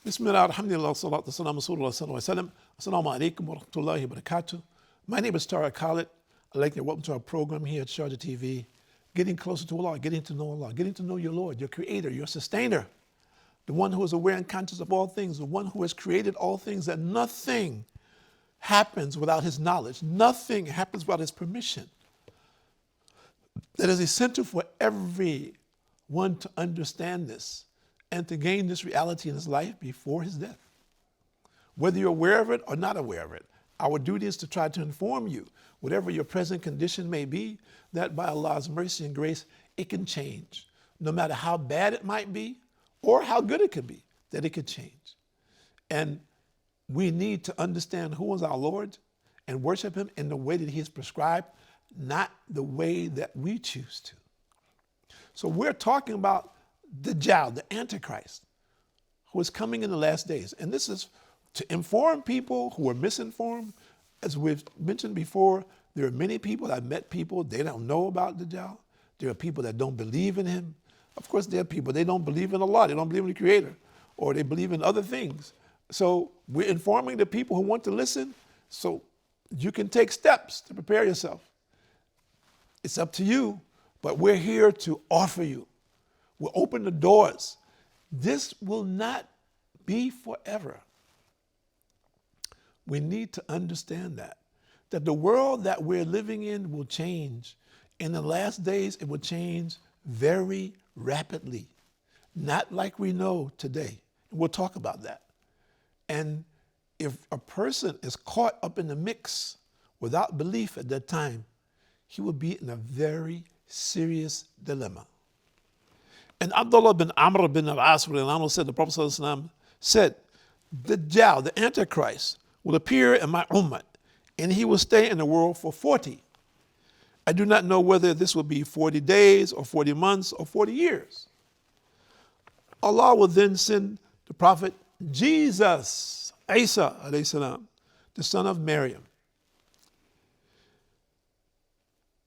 Bismillah, alhamdulillah, salatu wassalamu ala rasulullah sallallahu alaihi wasallam. Assalamu alaikum wa rahmatullahi wa barakatuh. My name is Tariq Khalid. I'd like to welcome to our program here at Sharjah TV. Getting closer to Allah, getting to know Allah, getting to know your Lord, your creator, your sustainer, the one who is aware and conscious of all things, the one who has created all things, that nothing happens without his knowledge. Nothing happens without his permission. That is essential for everyone to understand this and to gain this reality in his life before his death. Whether you're aware of it or not aware of it, our duty is to try to inform you, whatever your present condition may be, that by Allah's mercy and grace, it can change. No matter how bad it might be or how good it could be, that it could change. And we need to understand who is our Lord and worship him in the way that he has prescribed, not the way that we choose to. So we're talking about Dajjal, the Antichrist, who is coming in the last days. And this is to inform people who are misinformed. As we've mentioned before, there are many people, I've met people, they don't know about Dajjal. There are people that don't believe in him. Of course, there are people, they don't believe in Allah, they don't believe in the Creator, or they believe in other things. So we're informing the people who want to listen, so you can take steps to prepare yourself. It's up to you, but we're here to offer you. We'll open the doors. This will not be forever. We need to understand that the world that we're living in will change. In the last days, it will change very rapidly, not like we know today. We'll talk about that. And if a person is caught up in the mix without belief at that time, he will be in a very serious dilemma. And Abdullah bin Amr bin al-As said, the Prophet ﷺ said, Dajjal, the Antichrist, will appear in my ummah, and he will stay in the world for 40. I do not know whether this will be 40 days or 40 months or 40 years. Allah will then send the Prophet Jesus, Isa, alayhi salam, the son of Maryam.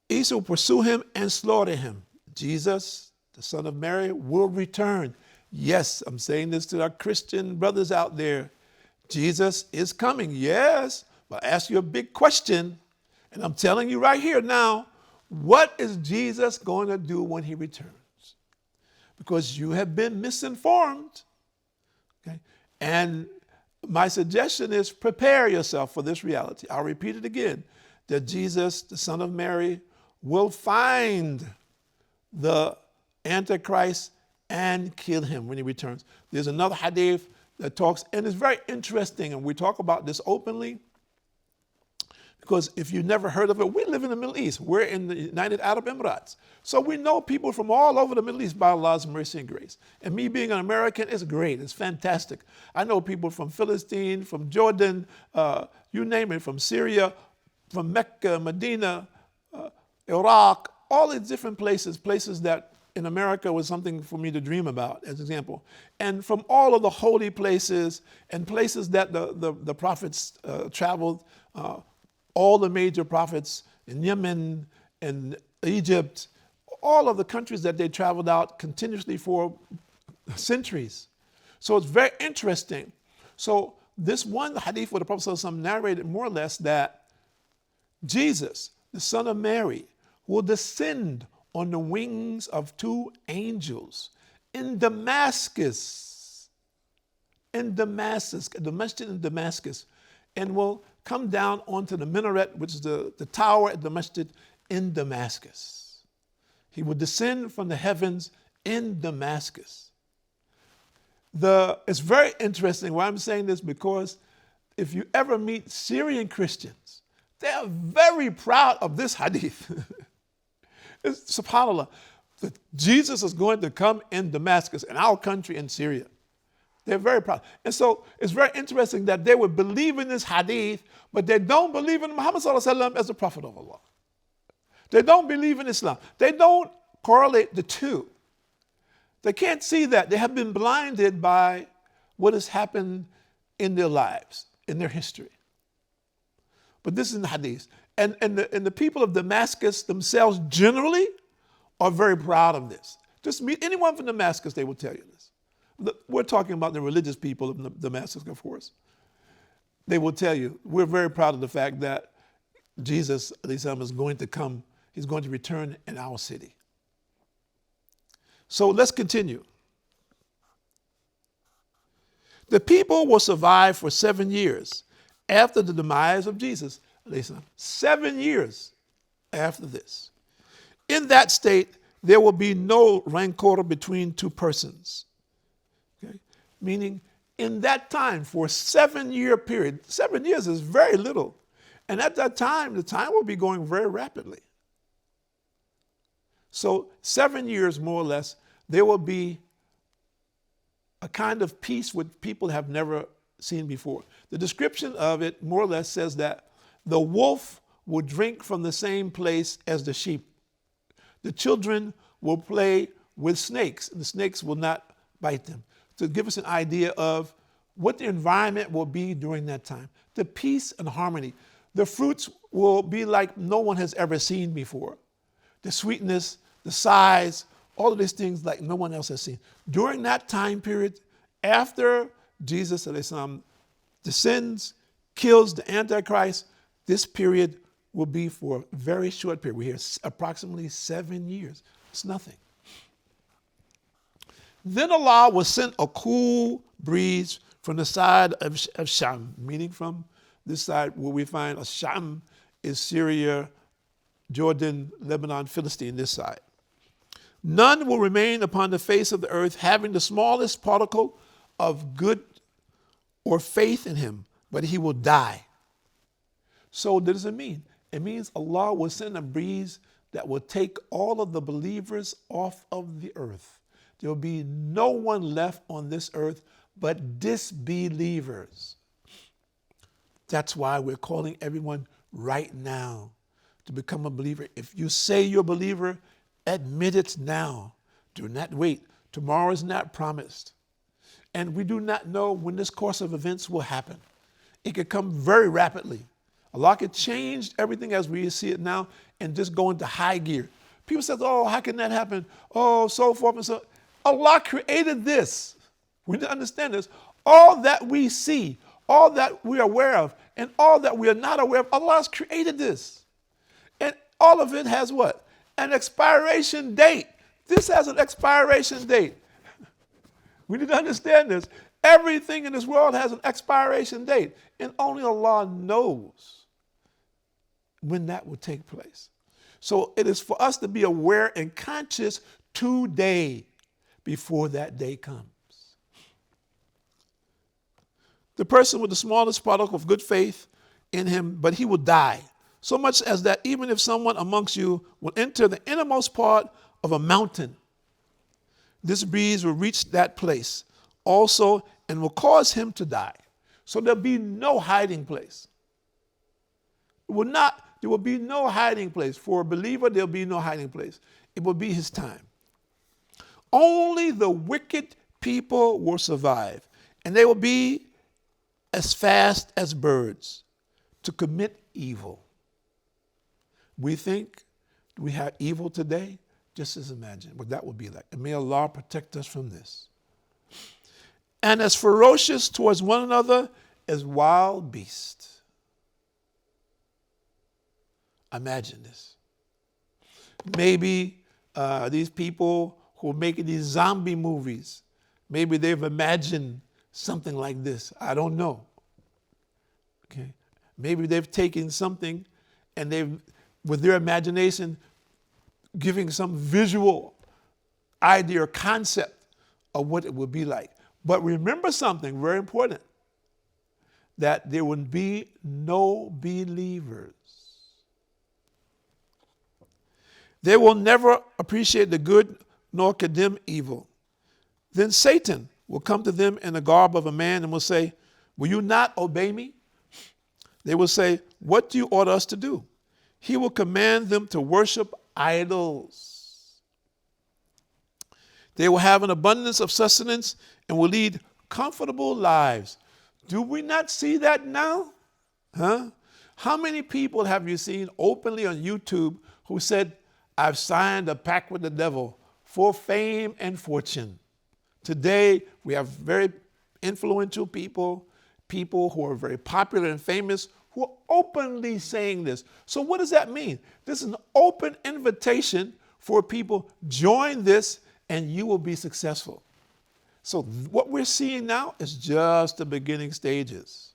Isa will pursue him and slaughter him. Jesus, the son of Mary, will return. Yes, I'm saying this to our Christian brothers out there. Jesus is coming, yes, but I ask you a big question, and I'm telling you right here now, what is Jesus going to do when he returns? Because you have been misinformed, okay? And my suggestion is prepare yourself for this reality. I'll repeat it again, that Jesus, the son of Mary, will find the Antichrist and kill him when he returns. There's another hadith that talks, and it's very interesting, and we talk about this openly, because if you've never heard of it, we live in the Middle East. We're in the United Arab Emirates. So we know people from all over the Middle East by Allah's mercy and grace. And me being an American is great, it's fantastic. I know people from Philistine, from Jordan, you name it, from Syria, from Mecca, Medina, Iraq, all these different places that in America was something for me to dream about, as an example. And from all of the holy places and places that the prophets traveled, all the major prophets in Yemen and Egypt, all of the countries that they traveled out continuously for centuries. So it's very interesting. So this one hadith where the Prophet ﷺ narrated more or less that Jesus, the son of Mary, will descend on the wings of two angels in Damascus, the masjid in Damascus, and will come down onto the minaret, which is the tower at the masjid in Damascus. He will descend from the heavens in Damascus. It's very interesting why I'm saying this, because if you ever meet Syrian Christians, they are very proud of this hadith. It's, subhanAllah, that Jesus is going to come in Damascus, in our country, in Syria. They're very proud. And so it's very interesting that they would believe in this hadith, but they don't believe in Muhammad ﷺ as the Prophet of Allah. They don't believe in Islam. They don't correlate the two. They can't see that. They have been blinded by what has happened in their lives, in their history. But this is in the hadith. And the people of Damascus themselves generally are very proud of this. Just meet anyone from Damascus, they will tell you this. we're talking about the religious people of Damascus, of course. They will tell you, we're very proud of the fact that Jesus, is going to come. He's going to return in our city. So let's continue. The people will survive for 7 years after the demise of Jesus. 7 years after this. In that state, there will be no rancor between two persons. Okay? Meaning, in that time, for a 7-year period, 7 years is very little. And at that time, the time will be going very rapidly. So 7 years, more or less, there will be a kind of peace which people have never seen before. The description of it more or less says that the wolf will drink from the same place as the sheep. The children will play with snakes, and the snakes will not bite them. To give us an idea of what the environment will be during that time. The peace and harmony. The fruits will be like no one has ever seen before. The sweetness, the size, all of these things like no one else has seen. During that time period, after Jesus descends, kills the Antichrist, this period will be for a very short period. We hear approximately 7 years. It's nothing. Then Allah will send a cool breeze from the side of Sham, meaning from this side where we find Sham is Syria, Jordan, Lebanon, Philistine, this side. None will remain upon the face of the earth having the smallest particle of good or faith in him, but he will die. So what does it mean? It means Allah will send a breeze that will take all of the believers off of the earth. There will be no one left on this earth but disbelievers. That's why we're calling everyone right now to become a believer. If you say you're a believer, admit it now. Do not wait. Tomorrow is not promised. And we do not know when this course of events will happen. It could come very rapidly. Allah could change everything as we see it now and just go into high gear. People say, oh, how can that happen? Oh, so forth and so on. Allah created this. We need to understand this. All that we see, all that we are aware of, and all that we are not aware of, Allah has created this. And all of it has what? An expiration date. This has an expiration date. We need to understand this. Everything in this world has an expiration date, and only Allah knows when that will take place. So it is for us to be aware and conscious today before that day comes. The person with the smallest particle of good faith in him, but he will die. So much as that even if someone amongst you will enter the innermost part of a mountain, this breeze will reach that place also and will cause him to die. So there'll be no hiding place. There will be no hiding place. For a believer, there'll be no hiding place. It will be his time. Only the wicked people will survive, and they will be as fast as birds to commit evil. We think we have evil today. Just as imagine what that would be like. And may Allah protect us from this. And as ferocious towards one another as wild beasts. Imagine this. Maybe these people who are making these zombie movies, maybe they've imagined something like this. I don't know. Okay. Maybe they've taken something and they've, with their imagination, giving some visual idea or concept of what it would be like. But remember something very important, that there would be no believers. They will never appreciate the good nor condemn evil. Then Satan will come to them in the garb of a man and will say, will you not obey me? They will say, what do you order us to do? He will command them to worship idols. They will have an abundance of sustenance and will lead comfortable lives. Do we not see that now? Huh? How many people have you seen openly on YouTube who said, I've signed a pact with the devil for fame and fortune? Today, we have very influential people, people who are very popular and famous, who are openly saying this. So what does that mean? This is an open invitation for people, join this and you will be successful. So what we're seeing now is just the beginning stages.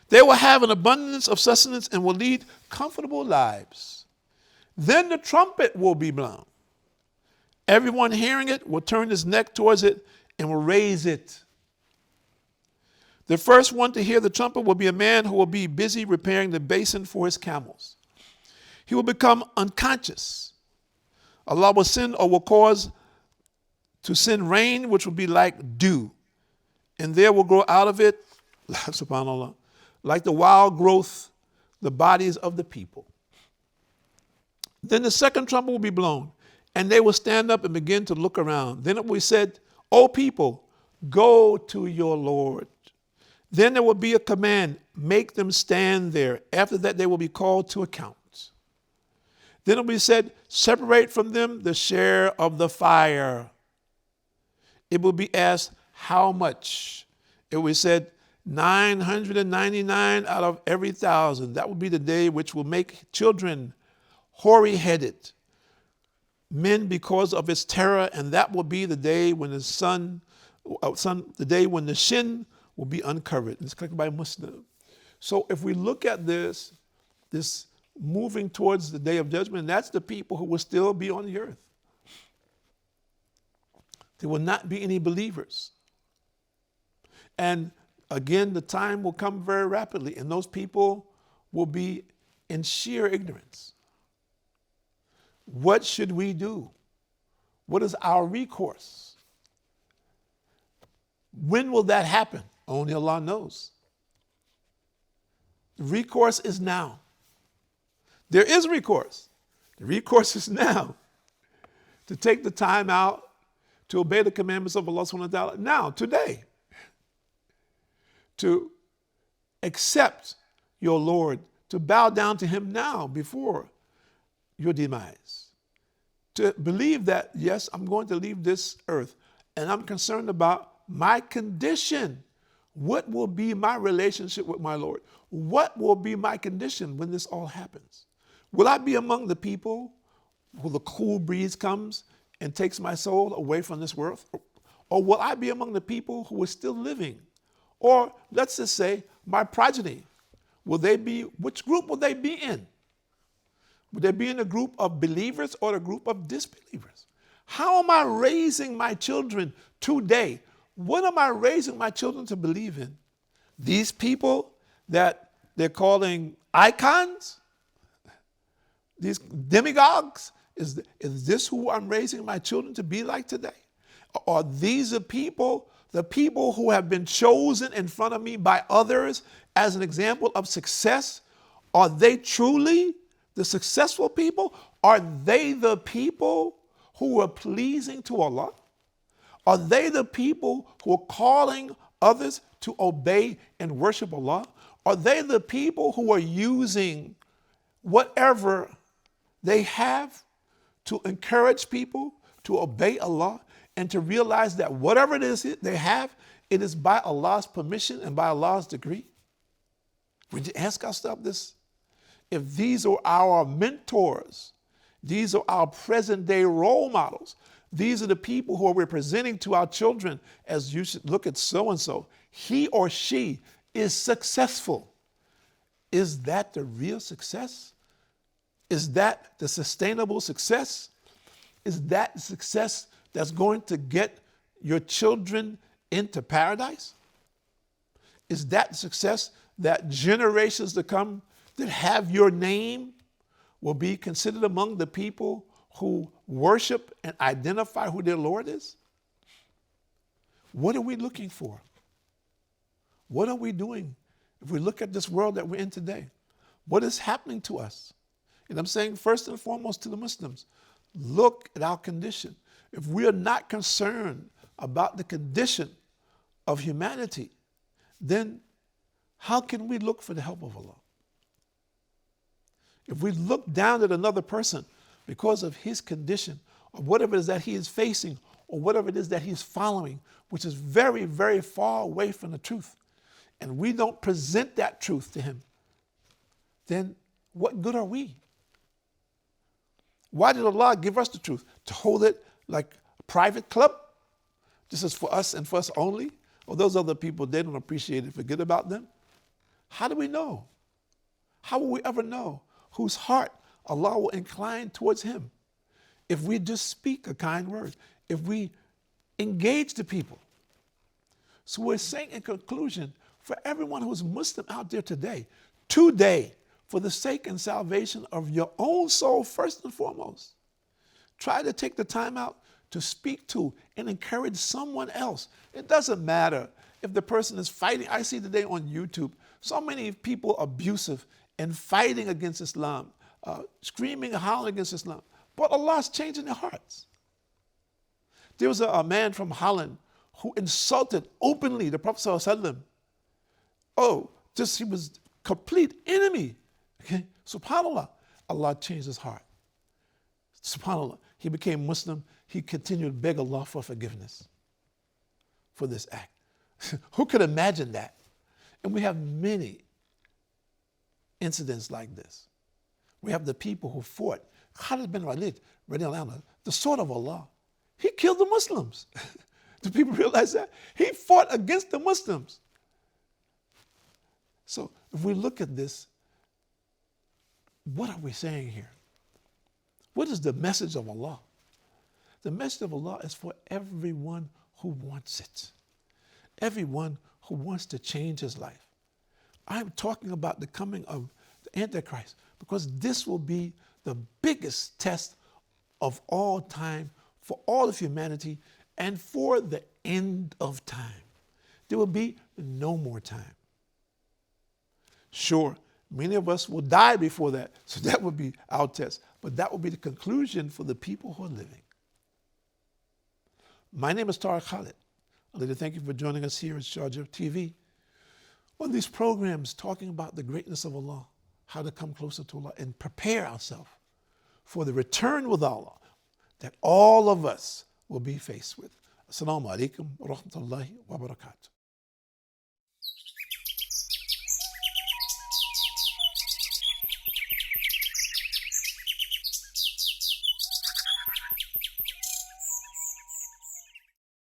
They will have an abundance of sustenance and will lead comfortable lives. Then the trumpet will be blown. Everyone hearing it will turn his neck towards it and will raise it. The first one to hear the trumpet will be a man who will be busy repairing the basin for his camels. He will become unconscious. Allah will send or will cause to send rain, which will be like dew. And there will grow out of it, subhanAllah, like the wild growth, the bodies of the people. Then the second trumpet will be blown, and they will stand up and begin to look around. Then it will be said, O people, go to your Lord. Then there will be a command, make them stand there. After that, they will be called to account. Then it will be said, separate from them the share of the fire. It will be asked, how much? It will be said, 999 out of every 1,000. That will be the day which will make children hoary-headed, men because of its terror, and that will be the day when the day when the shin will be uncovered. It's clicked by Muslim. So if we look at this moving towards the day of judgment, that's the people who will still be on the earth. There will not be any believers. And again, the time will come very rapidly, and those people will be in sheer ignorance. What should we do? What is our recourse? When will that happen? Only Allah knows. The recourse is now. There is recourse. The recourse is now. To take the time out to obey the commandments of Allah subhanahu wa ta'ala now, today. To accept your Lord, to bow down to him now before your demise. To believe that, yes, I'm going to leave this earth and I'm concerned about my condition. What will be my relationship with my Lord? What will be my condition when this all happens? Will I be among the people who the cool breeze comes and takes my soul away from this world? Or will I be among the people who are still living? Or let's just say my progeny. Which group will they be in? Would they be in a group of believers or a group of disbelievers? How am I raising my children today? What am I raising my children to believe in? These people that they're calling icons? These demigods? Is this who I'm raising my children to be like today? Or these are the people who have been chosen in front of me by others as an example of success? Are they truly the successful people? Are they the people who are pleasing to Allah? Are they the people who are calling others to obey and worship Allah? Are they the people who are using whatever they have to encourage people to obey Allah and to realize that whatever it is they have, it is by Allah's permission and by Allah's decree? We need to ask ourselves this. If these are our mentors, these are our present day role models, these are the people who are representing to our children as you should look at so-and-so. He or she is successful. Is that the real success? Is that the sustainable success? Is that the success that's going to get your children into paradise? Is that the success that generations to come that have your name will be considered among the people who worship and identify who their Lord is? What are we looking for? What are we doing? If we look at this world that we're in today, what is happening to us? And I'm saying first and foremost to the Muslims, look at our condition. If we are not concerned about the condition of humanity, then how can we look for the help of Allah? If we look down at another person because of his condition or whatever it is that he is facing or whatever it is that he's following, which is very, very far away from the truth, and we don't present that truth to him, then what good are we? Why did Allah give us the truth? To hold it like a private club? This is for us and for us only? Or those other people, they don't appreciate it, forget about them? How do we know? How will we ever know whose heart Allah will incline towards him? If we just speak a kind word, if we engage the people. So we're saying in conclusion, for everyone who's Muslim out there today, for the sake and salvation of your own soul first and foremost, try to take the time out to speak to and encourage someone else. It doesn't matter if the person is fighting. I see today on YouTube so many people abusive and fighting against Islam, screaming and howling against Islam. But Allah's changing their hearts. There was a man from Holland who insulted openly the Prophet ﷺ. He was complete enemy. Okay? SubhanAllah, Allah changed his heart. SubhanAllah, he became Muslim. He continued to beg Allah for forgiveness for this act. Who could imagine that? And we have many incidents like this. We have the people who fought. Khalid bin Walid, the sword of Allah, he killed the Muslims. Do people realize that? He fought against the Muslims. So if we look at this, what are we saying here? What is the message of Allah? The message of Allah is for everyone who wants it. Everyone who wants to change his life. I'm talking about the coming of the Antichrist because this will be the biggest test of all time for all of humanity and for the end of time. There will be no more time. Sure, many of us will die before that, so that would be our test. But that will be the conclusion for the people who are living. My name is Tariq Khalid. I'd like to thank you for joining us here at Sharjah TV on these programs talking about the greatness of Allah, how to come closer to Allah and prepare ourselves for the return with Allah that all of us will be faced with. Assalamu alaikum wa rahmatullahi wa barakatuh.